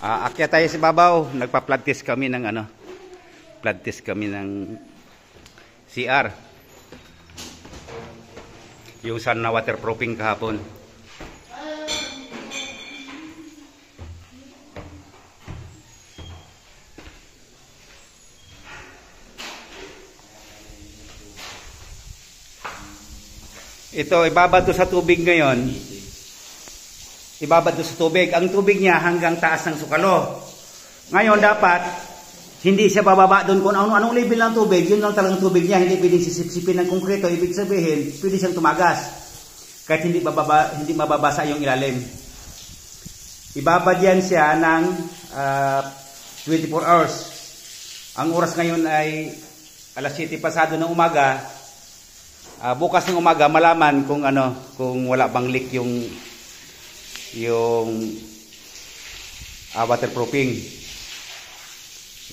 Akyat tayo sa babaw. Nagpa-flood test kami ng flood test kami ng CR. Yung sun na waterproofing kahapon. Ito, ibabad to sa tubig ngayon. Ibabad to sa tubig. Ang tubig niya hanggang taas ng sukalo. Ngayon, dapat, hindi siya bababa doon kung anong level ng tubig. Yun lang talagang tubig niya. Hindi pwedeng sisipsipin ng konkreto. Ibig sabihin, pwede siyang tumagas. Kahit hindi mababasa yung ilalim. Ibabad yan siya ng 24 hours. Ang oras ngayon ay alas 7 pasado ng umaga. Bukas ng umaga malaman kung kung wala bang leak yung waterproofing.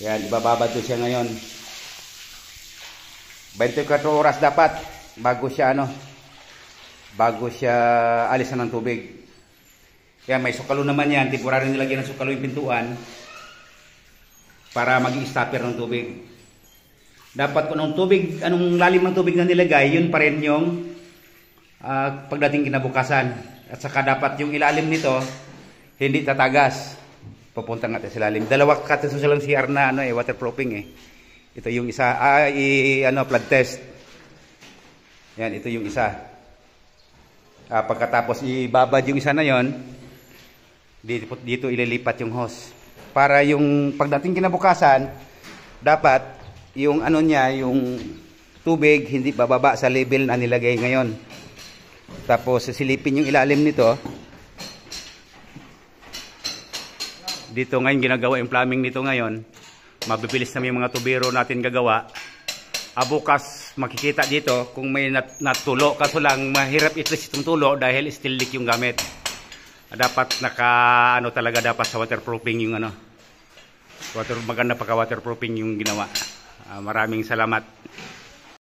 Yan, ibababad to siya ngayon. 24 oras dapat bago siya alisan ng tubig. Yan, may sukalo naman yan. Temporary nilagyan ng sukalo yung pintuan para maging stopper ng tubig. Dapat kung anong lalim ng tubig na nilagay, yun pa rin yung pagdating kinabukasan. At saka dapat yung ilalim nito hindi tatagas. Pupunta natin sa ilalim. Dalawa kateso silang CR na waterproofing . Ito yung isa flood test. Yan, ito yung isa. Pagkatapos ibabad yung isa na yon, dito ililipat yung hose. Para yung pagdating kinabukasan, dapat yung yung tubig hindi bababa sa level na nilagay ngayon. Tapos sisilipin yung ilalim nito. Dito ngayon ginagawa yung plumbing nito ngayon. Mabibilis na yung mga tubero natin gagawa. Bukas makikita dito kung may natulo. Kaso lang mahirap i-trace itong tulo dahil still leak yung gamit. Dapat talaga dapat sa waterproofing yung maganda pagka waterproofing yung ginawa. Maraming salamat.